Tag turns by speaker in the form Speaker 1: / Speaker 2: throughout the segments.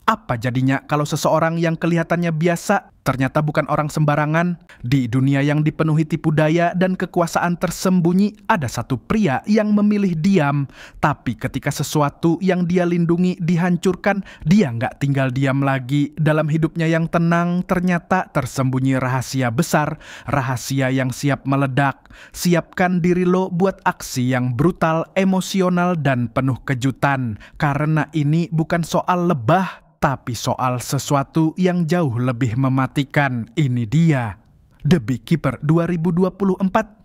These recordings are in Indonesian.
Speaker 1: Apa jadinya kalau seseorang yang kelihatannya biasa ternyata bukan orang sembarangan? Di dunia yang dipenuhi tipu daya dan kekuasaan tersembunyi, ada satu pria yang memilih diam. Tapi ketika sesuatu yang dia lindungi dihancurkan, dia nggak tinggal diam lagi. Dalam hidupnya yang tenang, ternyata tersembunyi rahasia besar, rahasia yang siap meledak. Siapkan diri lo buat aksi yang brutal, emosional, dan penuh kejutan. Karena ini bukan soal lebah, tapi soal sesuatu yang jauh lebih mematikan. Ini dia, The Beekeeper 2024.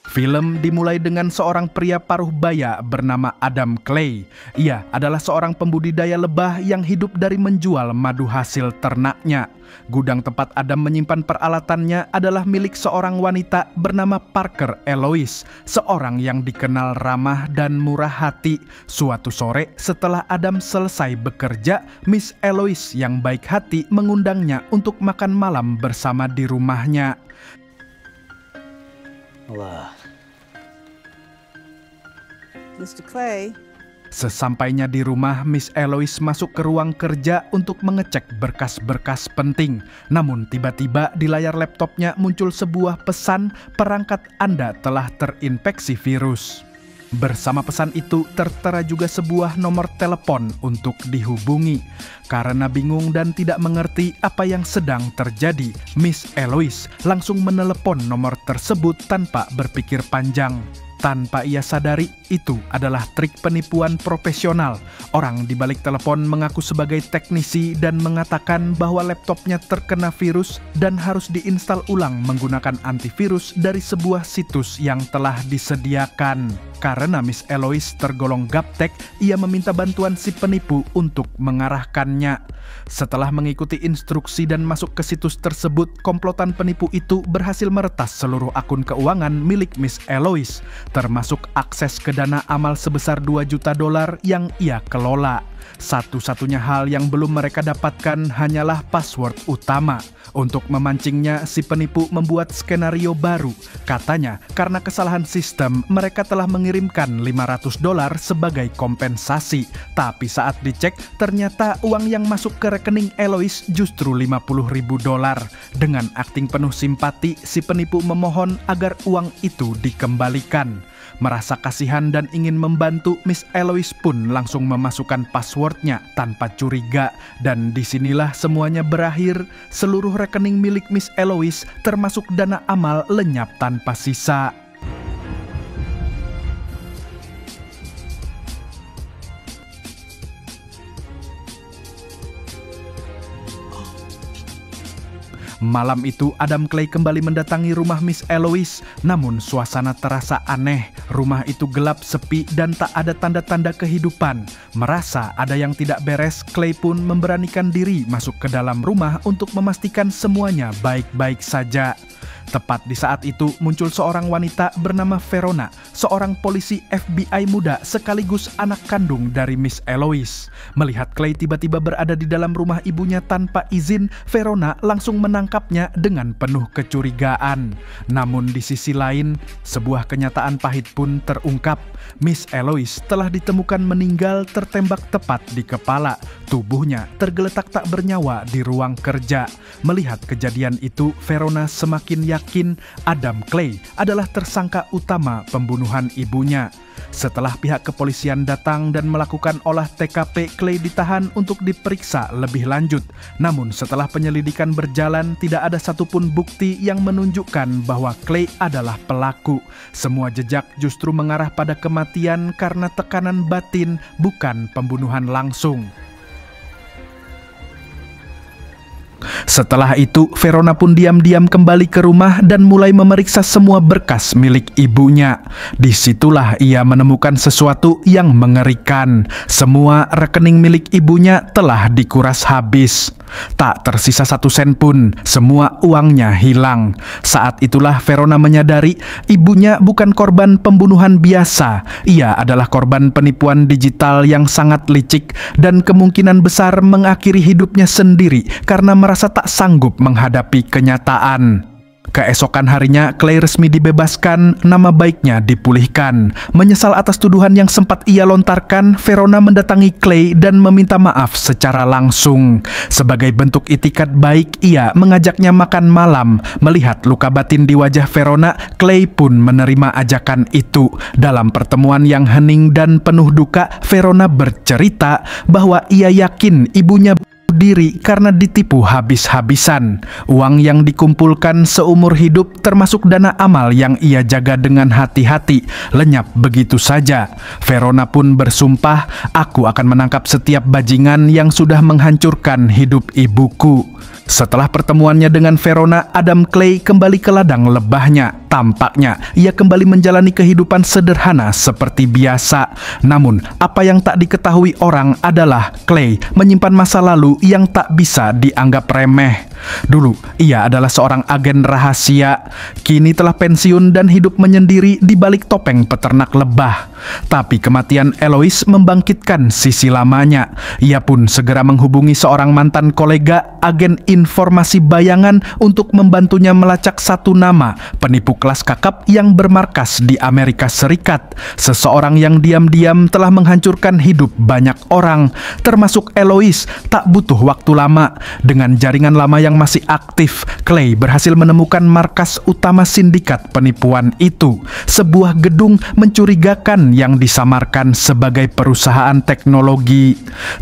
Speaker 1: Film dimulai dengan seorang pria paruh baya bernama Adam Clay. Ia adalah seorang pembudidaya lebah yang hidup dari menjual madu hasil ternaknya. Gudang tempat Adam menyimpan peralatannya adalah milik seorang wanita bernama Parker Eloise, seorang yang dikenal ramah dan murah hati. Suatu sore setelah Adam selesai bekerja, Miss Eloise yang baik hati mengundangnya untuk makan malam bersama di rumahnya.
Speaker 2: Hello. Mr. Clay.
Speaker 1: Sesampainya di rumah, Miss Eloise masuk ke ruang kerja untuk mengecek berkas-berkas penting. Namun tiba-tiba di layar laptopnya muncul sebuah pesan, perangkat Anda telah terinfeksi virus. Bersama pesan itu tertera juga sebuah nomor telepon untuk dihubungi. Karena bingung dan tidak mengerti apa yang sedang terjadi, Miss Eloise langsung menelepon nomor tersebut tanpa berpikir panjang. Tanpa ia sadari, itu adalah trik penipuan profesional. Orang di balik telepon mengaku sebagai teknisi dan mengatakan bahwa laptopnya terkena virus dan harus diinstal ulang menggunakan antivirus dari sebuah situs yang telah disediakan. Karena Miss Eloise tergolong gaptek, ia meminta bantuan si penipu untuk mengarahkannya. Setelah mengikuti instruksi dan masuk ke situs tersebut, komplotan penipu itu berhasil meretas seluruh akun keuangan milik Miss Eloise, termasuk akses ke dana amal sebesar $2 juta yang ia kelola. Satu-satunya hal yang belum mereka dapatkan hanyalah password utama. Untuk memancingnya, si penipu membuat skenario baru. Katanya, karena kesalahan sistem, mereka telah mengirimkan $500 sebagai kompensasi. Tapi saat dicek, ternyata uang yang masuk ke rekening Eloise justru $50.000. Dengan akting penuh simpati, si penipu memohon agar uang itu dikembalikan. Merasa kasihan dan ingin membantu, Miss Eloise pun langsung memasukkan passwordnya tanpa curiga. Dan disinilah semuanya berakhir. Seluruh rekening milik Miss Eloise termasuk dana amal lenyap tanpa sisa. Malam itu Adam Clay kembali mendatangi rumah Miss Eloise, namun suasana terasa aneh. Rumah itu gelap, sepi, dan tak ada tanda-tanda kehidupan. Merasa ada yang tidak beres, Clay pun memberanikan diri masuk ke dalam rumah untuk memastikan semuanya baik-baik saja. Tepat di saat itu muncul seorang wanita bernama Verona, seorang polisi FBI muda sekaligus anak kandung dari Miss Eloise. Melihat Clay tiba-tiba berada di dalam rumah ibunya tanpa izin, Verona langsung menangkapnya dengan penuh kecurigaan. Namun di sisi lain, sebuah kenyataan pahit pun terungkap. Miss Eloise telah ditemukan meninggal tertembak tepat di kepala. Tubuhnya tergeletak tak bernyawa di ruang kerja. Melihat kejadian itu, Verona semakin yakin Adam Clay adalah tersangka utama pembunuhan ibunya. Setelah pihak kepolisian datang dan melakukan olah TKP, Clay ditahan untuk diperiksa lebih lanjut. Namun setelah penyelidikan berjalan, tidak ada satupun bukti yang menunjukkan bahwa Clay adalah pelaku. Semua jejak justru mengarah pada kematian karena tekanan batin, bukan pembunuhan langsung. Setelah itu, Verona pun diam-diam kembali ke rumah dan mulai memeriksa semua berkas milik ibunya. Disitulah ia menemukan sesuatu yang mengerikan. Semua rekening milik ibunya telah dikuras habis. Tak tersisa 1 sen pun, semua uangnya hilang. Saat itulah Verona menyadari ibunya bukan korban pembunuhan biasa. Ia adalah korban penipuan digital yang sangat licik dan kemungkinan besar mengakhiri hidupnya sendiri karena merasa tak sanggup menghadapi kenyataan. Keesokan harinya, Clay resmi dibebaskan, nama baiknya dipulihkan. Menyesal atas tuduhan yang sempat ia lontarkan, Verona mendatangi Clay dan meminta maaf secara langsung. Sebagai bentuk itikat baik, ia mengajaknya makan malam. Melihat luka batin di wajah Verona, Clay pun menerima ajakan itu. Dalam pertemuan yang hening dan penuh duka, Verona bercerita bahwa ia yakin ibunya diri karena ditipu habis-habisan. Uang yang dikumpulkan seumur hidup termasuk dana amal yang ia jaga dengan hati-hati lenyap begitu saja. Verona pun bersumpah, "Aku akan menangkap setiap bajingan yang sudah menghancurkan hidup ibuku." Setelah pertemuannya dengan Verona, Adam Clay kembali ke ladang lebahnya. Tampaknya ia kembali menjalani kehidupan sederhana seperti biasa. Namun, apa yang tak diketahui orang adalah Clay menyimpan masa lalu yang tak bisa dianggap remeh. Dulu, ia adalah seorang agen rahasia. Kini telah pensiun dan hidup menyendiri di balik topeng peternak lebah. Tapi kematian Eloise membangkitkan sisi lamanya. Ia pun segera menghubungi seorang mantan kolega, agen informasi bayangan, untuk membantunya melacak satu nama penipu kelas kakap yang bermarkas di Amerika Serikat. Seseorang yang diam-diam telah menghancurkan hidup banyak orang, termasuk Eloise. Tak butuh waktu lama. Dengan jaringan lama yang masih aktif, Clay berhasil menemukan markas utama sindikat penipuan itu. Sebuah gedung mencurigakan yang disamarkan sebagai perusahaan teknologi.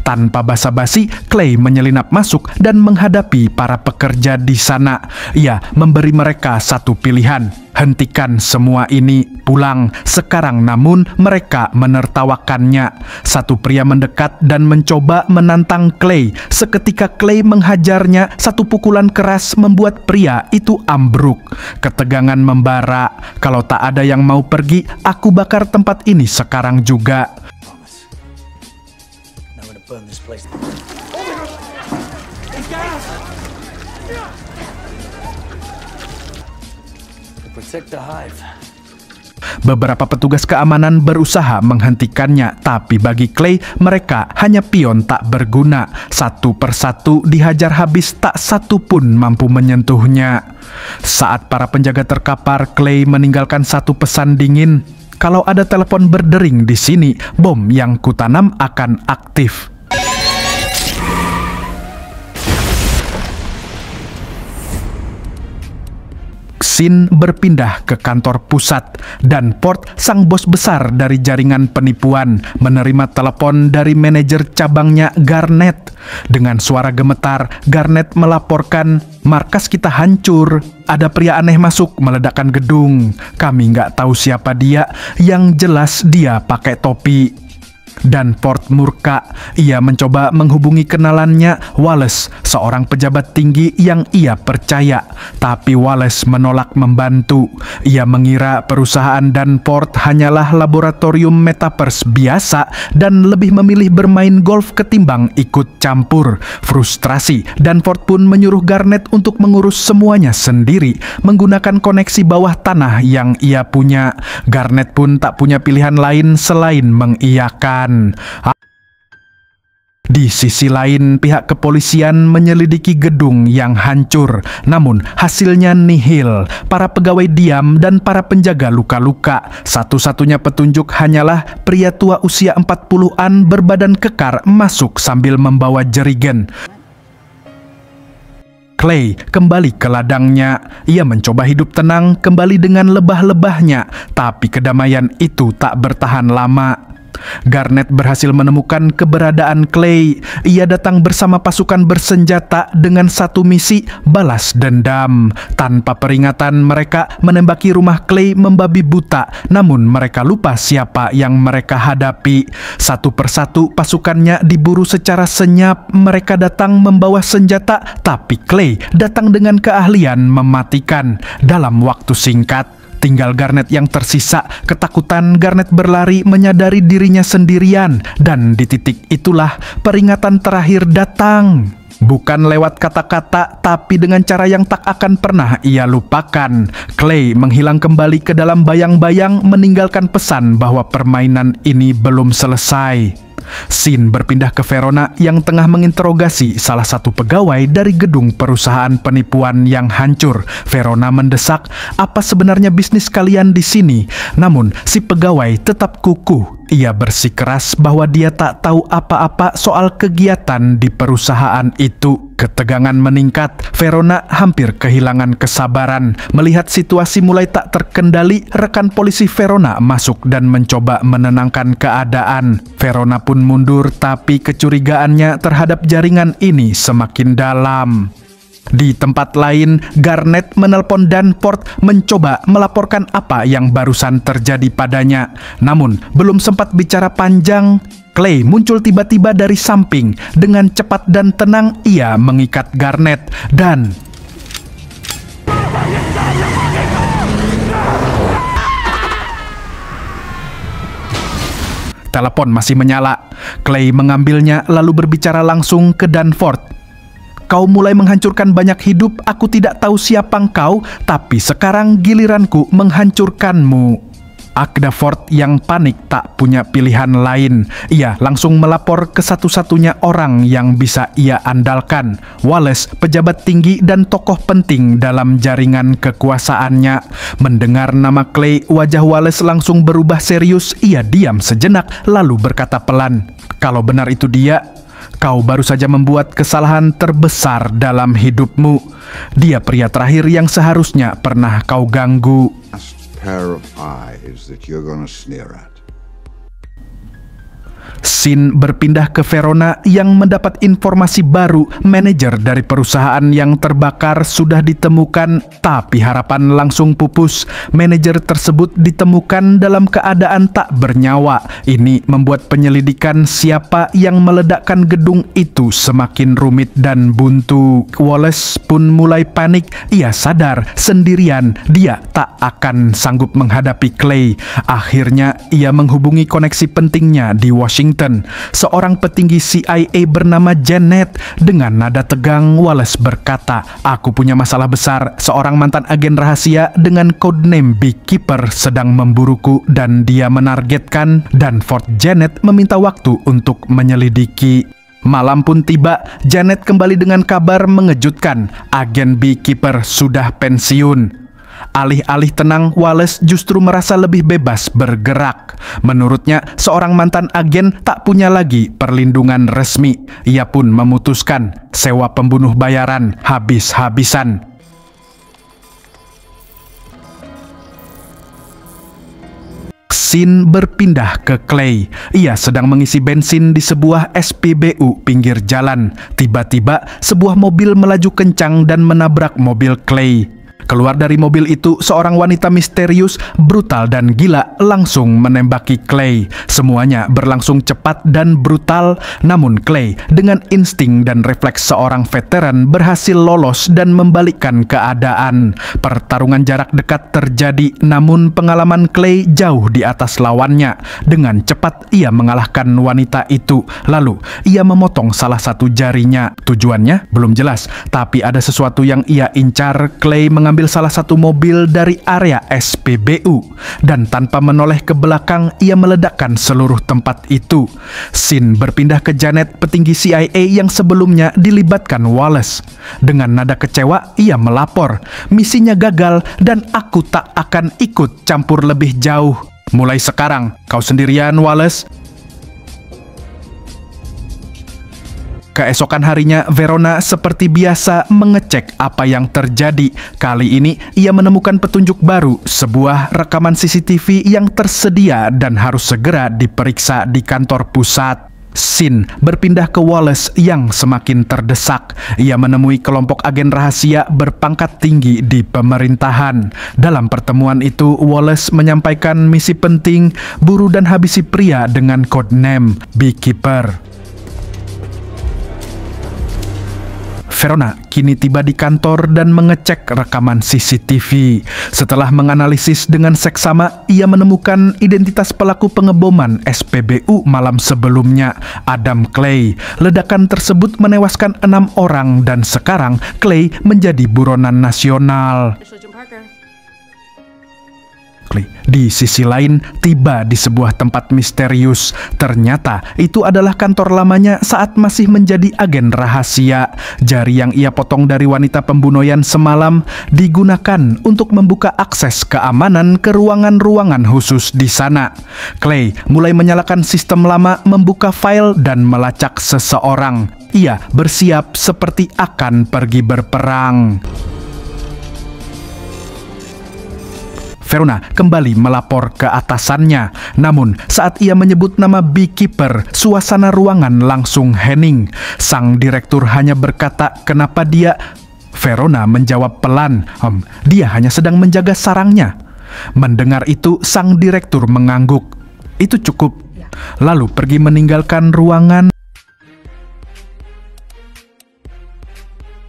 Speaker 1: Tanpa basa-basi, Clay menyelinap masuk dan menghadapi para pekerja di sana. Ia memberi mereka satu pilihan: hentikan semua ini, pulang sekarang. Namun mereka menertawakannya. Satu pria mendekat dan mencoba menantang Clay. Seketika Clay menghajarnya. Satu pukulan keras membuat pria itu ambruk. Ketegangan membara. "Kalau tak ada yang mau pergi, aku bakar tempat ini sekarang juga." Beberapa petugas keamanan berusaha menghentikannya, tapi bagi Clay, mereka hanya pion tak berguna. Satu persatu dihajar habis, tak satu pun mampu menyentuhnya. Saat para penjaga terkapar, Clay meninggalkan satu pesan dingin: "Kalau ada telepon berdering di sini, bom yang kutanam akan aktif." Scene berpindah ke kantor pusat, dan Port, sang bos besar dari jaringan penipuan, menerima telepon dari manajer cabangnya, Garnett. Dengan suara gemetar, Garnett melaporkan, "Markas kita hancur. Ada pria aneh masuk meledakkan gedung. Kami nggak tahu siapa dia, yang jelas dia pakai topi." Dan Port murka. Ia mencoba menghubungi kenalannya, Wallace, seorang pejabat tinggi yang ia percaya. Tapi Wallace menolak membantu. Ia mengira perusahaan Danforth hanyalah laboratorium metaverse biasa dan lebih memilih bermain golf ketimbang ikut campur. Frustrasi, Danforth pun menyuruh Garnett untuk mengurus semuanya sendiri menggunakan koneksi bawah tanah yang ia punya. Garnett pun tak punya pilihan lain selain mengiyakan. Di sisi lain, pihak kepolisian menyelidiki gedung yang hancur, namun hasilnya nihil. Para pegawai diam dan para penjaga luka-luka. Satu-satunya petunjuk hanyalah pria tua usia 40-an berbadan kekar masuk sambil membawa jerigen. Clay kembali ke ladangnya. Ia mencoba hidup tenang kembali dengan lebah-lebahnya, tapi kedamaian itu tak bertahan lama. Garnett berhasil menemukan keberadaan Clay. Ia datang bersama pasukan bersenjata dengan satu misi: balas dendam. Tanpa peringatan, mereka menembaki rumah Clay membabi buta. Namun mereka lupa siapa yang mereka hadapi. Satu persatu pasukannya diburu secara senyap. Mereka datang membawa senjata, tapi Clay datang dengan keahlian mematikan dalam waktu singkat. Tinggal Garnett yang tersisa. Ketakutan Garnett berlari, menyadari dirinya sendirian. Dan di titik itulah peringatan terakhir datang. Bukan lewat kata-kata, tapi dengan cara yang tak akan pernah ia lupakan. Clay menghilang kembali ke dalam bayang-bayang, meninggalkan pesan bahwa permainan ini belum selesai. Scene berpindah ke Verona yang tengah menginterogasi salah satu pegawai dari gedung perusahaan penipuan yang hancur. Verona mendesak, "Apa sebenarnya bisnis kalian di sini?" Namun, si pegawai tetap kukuh. Ia bersikeras bahwa dia tak tahu apa-apa soal kegiatan di perusahaan itu. Ketegangan meningkat, Verona hampir kehilangan kesabaran. Melihat situasi mulai tak terkendali, rekan polisi Verona masuk dan mencoba menenangkan keadaan. Verona pun mundur, tapi kecurigaannya terhadap jaringan ini semakin dalam. Di tempat lain, Garnett menelpon Danforth mencoba melaporkan apa yang barusan terjadi padanya. Namun, belum sempat bicara panjang, Clay muncul tiba-tiba dari samping. Dengan cepat dan tenang, ia mengikat Garnett dan telepon masih menyala. Clay mengambilnya lalu berbicara langsung ke Danforth. "Kau mulai menghancurkan banyak hidup, aku tidak tahu siapa engkau, tapi sekarang giliranku menghancurkanmu." Danforth yang panik tak punya pilihan lain. Ia langsung melapor ke satu-satunya orang yang bisa ia andalkan, Wallace, pejabat tinggi dan tokoh penting dalam jaringan kekuasaannya. Mendengar nama Clay, wajah Wallace langsung berubah serius. Ia diam sejenak lalu berkata pelan, "Kalau benar itu dia, kau baru saja membuat kesalahan terbesar dalam hidupmu. Dia pria terakhir yang seharusnya pernah kau ganggu."
Speaker 3: Pair of eyes that you're gonna sneer at.
Speaker 1: Scene berpindah ke Verona yang mendapat informasi baru. Manajer dari perusahaan yang terbakar sudah ditemukan, tapi harapan langsung pupus. Manajer tersebut ditemukan dalam keadaan tak bernyawa. Ini membuat penyelidikan siapa yang meledakkan gedung itu semakin rumit dan buntu. Wallace pun mulai panik. Ia sadar sendirian dia tak akan sanggup menghadapi Clay. Akhirnya ia menghubungi koneksi pentingnya di Washington. Seorang petinggi CIA bernama Janet. Dengan nada tegang, Wallace berkata, "Aku punya masalah besar. Seorang mantan agen rahasia dengan codename Beekeeper sedang memburuku dan dia menargetkan Danforth." Janet meminta waktu untuk menyelidiki. Malam pun tiba, Janet kembali dengan kabar mengejutkan. Agen Beekeeper sudah pensiun. Alih-alih tenang, Wallace justru merasa lebih bebas bergerak. Menurutnya, seorang mantan agen tak punya lagi perlindungan resmi. Ia pun memutuskan sewa pembunuh bayaran habis-habisan. Scene berpindah ke Clay. Ia sedang mengisi bensin di sebuah SPBU pinggir jalan. Tiba-tiba, sebuah mobil melaju kencang dan menabrak mobil Clay. Keluar dari mobil itu, seorang wanita misterius, brutal dan gila langsung menembaki Clay. Semuanya berlangsung cepat dan brutal, namun Clay dengan insting dan refleks seorang veteran berhasil lolos dan membalikkan keadaan. Pertarungan jarak dekat terjadi, namun pengalaman Clay jauh di atas lawannya. Dengan cepat ia mengalahkan wanita itu, lalu ia memotong salah satu jarinya. Tujuannya belum jelas, tapi ada sesuatu yang ia incar. Clay mengambil salah satu mobil dari area SPBU dan tanpa menoleh ke belakang ia meledakkan seluruh tempat itu. Scene berpindah ke Janet, petinggi CIA yang sebelumnya dilibatkan Wallace. Dengan nada kecewa ia melapor, "Misinya gagal dan aku tak akan ikut campur lebih jauh. Mulai sekarang kau sendirian, Wallace." Keesokan harinya, Verona seperti biasa mengecek apa yang terjadi. Kali ini, ia menemukan petunjuk baru, sebuah rekaman CCTV yang tersedia dan harus segera diperiksa di kantor pusat. Scene berpindah ke Wallace yang semakin terdesak. Ia menemui kelompok agen rahasia berpangkat tinggi di pemerintahan. Dalam pertemuan itu, Wallace menyampaikan misi penting, buru dan habisi pria dengan codename Beekeeper. Verona kini tiba di kantor dan mengecek rekaman CCTV. Setelah menganalisis dengan seksama, ia menemukan identitas pelaku pengeboman SPBU malam sebelumnya, Adam Clay. Ledakan tersebut menewaskan 6 orang dan sekarang Clay menjadi buronan nasional. Clay di sisi lain tiba di sebuah tempat misterius. Ternyata itu adalah kantor lamanya saat masih menjadi agen rahasia. Jari yang ia potong dari wanita pembunuhan semalam digunakan untuk membuka akses keamanan ke ruangan-ruangan khusus di sana. Clay mulai menyalakan sistem lama, membuka file dan melacak seseorang. Ia bersiap seperti akan pergi berperang. Verona kembali melapor ke atasannya. Namun saat ia menyebut nama Beekeeper, suasana ruangan langsung hening. Sang direktur hanya berkata kenapa dia. Verona menjawab pelan, dia hanya sedang menjaga sarangnya. Mendengar itu sang direktur mengangguk. Itu cukup. Lalu pergi meninggalkan ruangan.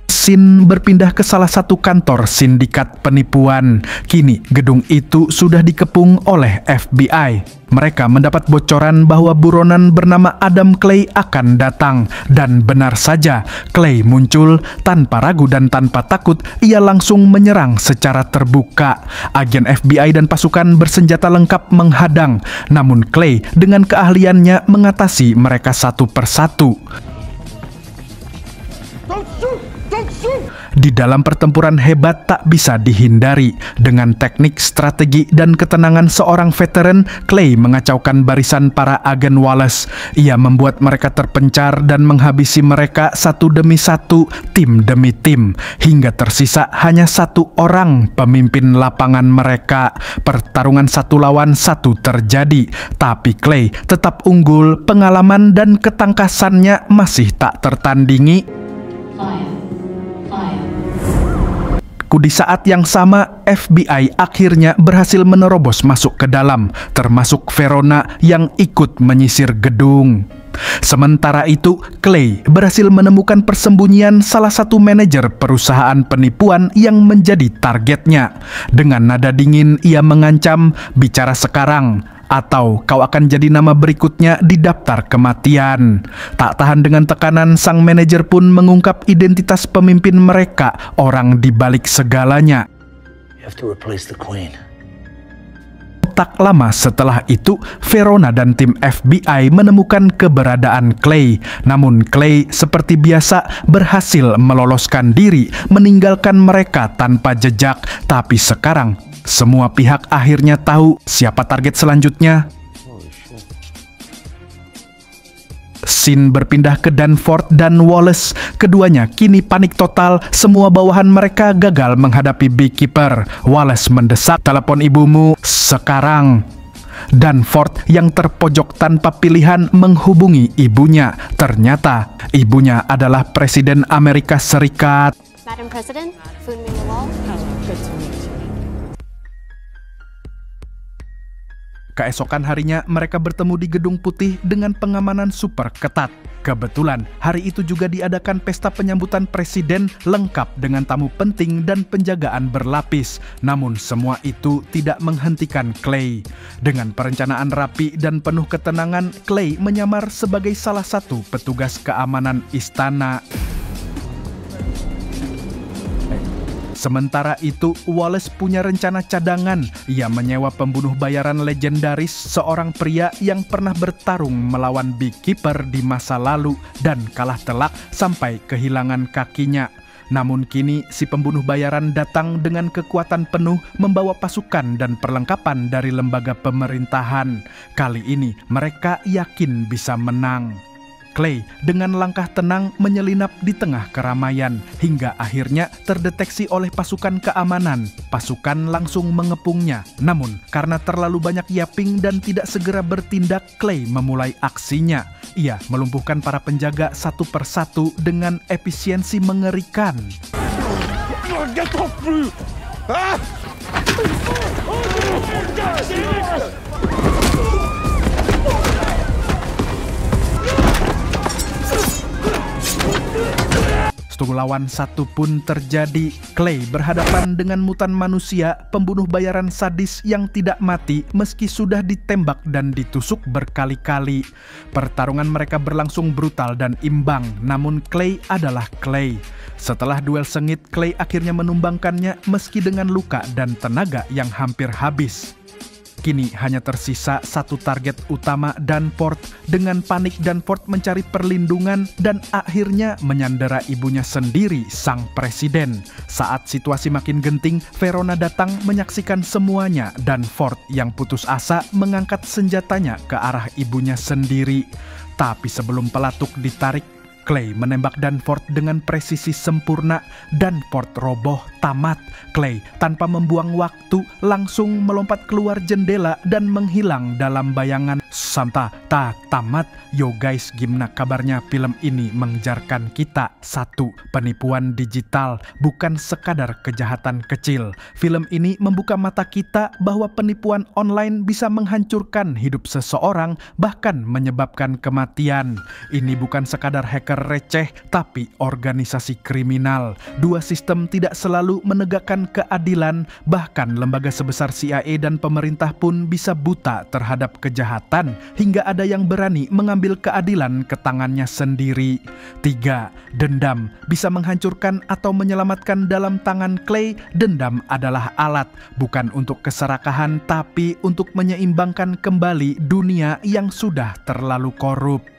Speaker 1: Sin berpindah ke salah satu kantor sindikat penipuan. Kini gedung itu sudah dikepung oleh FBI. Mereka mendapat bocoran bahwa buronan bernama Adam Clay akan datang. Dan benar saja, Clay muncul tanpa ragu dan tanpa takut. Ia langsung menyerang secara terbuka. Agen FBI dan pasukan bersenjata lengkap menghadang. Namun Clay dengan keahliannya mengatasi mereka satu persatu. Di dalam pertempuran hebat tak bisa dihindari. Dengan teknik, strategi, dan ketenangan seorang veteran, Clay mengacaukan barisan para agen Wallace. Ia membuat mereka terpencar dan menghabisi mereka satu demi satu, tim demi tim, hingga tersisa hanya satu orang pemimpin lapangan mereka. Pertarungan 1 lawan 1 terjadi, tapi Clay tetap unggul. Pengalaman dan ketangkasannya masih tak tertandingi. Di saat yang sama, FBI akhirnya berhasil menerobos masuk ke dalam, termasuk Verona yang ikut menyisir gedung. Sementara itu, Clay berhasil menemukan persembunyian salah satu manajer perusahaan penipuan yang menjadi targetnya. Dengan nada dingin, ia mengancam, "Bicara sekarang, atau kau akan jadi nama berikutnya di daftar kematian." Tak tahan dengan tekanan, sang manajer pun mengungkap identitas pemimpin mereka, orang di balik segalanya.
Speaker 4: You have to replace the queen.
Speaker 1: Tak lama setelah itu, Verona dan tim FBI menemukan keberadaan Clay. Namun Clay seperti biasa berhasil meloloskan diri, meninggalkan mereka tanpa jejak. Tapi sekarang semua pihak akhirnya tahu siapa target selanjutnya. Sin berpindah ke Danforth dan Wallace. Keduanya kini panik total. Semua bawahan mereka gagal menghadapi Beekeeper. Wallace mendesak, "Telepon ibumu sekarang." Danforth yang terpojok tanpa pilihan menghubungi ibunya. Ternyata ibunya adalah Presiden Amerika Serikat.
Speaker 5: Madam President, Foon Min Lawal.
Speaker 2: Good to meet you.
Speaker 1: Keesokan harinya mereka bertemu di Gedung Putih dengan pengamanan super ketat. Kebetulan hari itu juga diadakan pesta penyambutan presiden lengkap dengan tamu penting dan penjagaan berlapis. Namun semua itu tidak menghentikan Clay. Dengan perencanaan rapi dan penuh ketenangan, Clay menyamar sebagai salah satu petugas keamanan istana. Sementara itu, Wallace punya rencana cadangan. Ia menyewa pembunuh bayaran legendaris, seorang pria yang pernah bertarung melawan Beekeeper di masa lalu dan kalah telak sampai kehilangan kakinya. Namun kini si pembunuh bayaran datang dengan kekuatan penuh, membawa pasukan dan perlengkapan dari lembaga pemerintahan. Kali ini mereka yakin bisa menang. Clay dengan langkah tenang menyelinap di tengah keramaian hingga akhirnya terdeteksi oleh pasukan keamanan. Pasukan langsung mengepungnya. Namun karena terlalu banyak yaping dan tidak segera bertindak, Clay memulai aksinya. Ia melumpuhkan para penjaga satu persatu dengan efisiensi mengerikan. Satu lawan satu pun terjadi. Clay berhadapan dengan mutan manusia, pembunuh bayaran sadis yang tidak mati meski sudah ditembak dan ditusuk berkali-kali. Pertarungan mereka berlangsung brutal dan imbang, namun Clay adalah Clay. Setelah duel sengit, Clay akhirnya menumbangkannya meski dengan luka dan tenaga yang hampir habis. Kini hanya tersisa satu target utama Danforth. Dengan panik Danforth mencari perlindungan dan akhirnya menyandera ibunya sendiri, sang presiden. Saat situasi makin genting, Verona datang menyaksikan semuanya. Danforth yang putus asa mengangkat senjatanya ke arah ibunya sendiri. Tapi sebelum pelatuk ditarik, Clay menembak Danforth dengan presisi sempurna. Danforth roboh tamat. Clay tanpa membuang waktu langsung melompat keluar jendela dan menghilang dalam bayangan. Santa tak tamat. Yo guys, gimana kabarnya? Film ini mengejarkan kita. 1. Penipuan digital bukan sekadar kejahatan kecil. Film ini membuka mata kita bahwa penipuan online bisa menghancurkan hidup seseorang, bahkan menyebabkan kematian. Ini bukan sekadar hacker receh, tapi organisasi kriminal. Dua sistem tidak selalu menegakkan keadilan, bahkan lembaga sebesar CIA dan pemerintah pun bisa buta terhadap kejahatan, hingga ada yang berani mengambil keadilan ke tangannya sendiri. 3. Dendam bisa menghancurkan atau menyelamatkan dalam tangan Clay. Dendam adalah alat, bukan untuk keserakahan, tapi untuk menyeimbangkan kembali dunia yang sudah terlalu korup.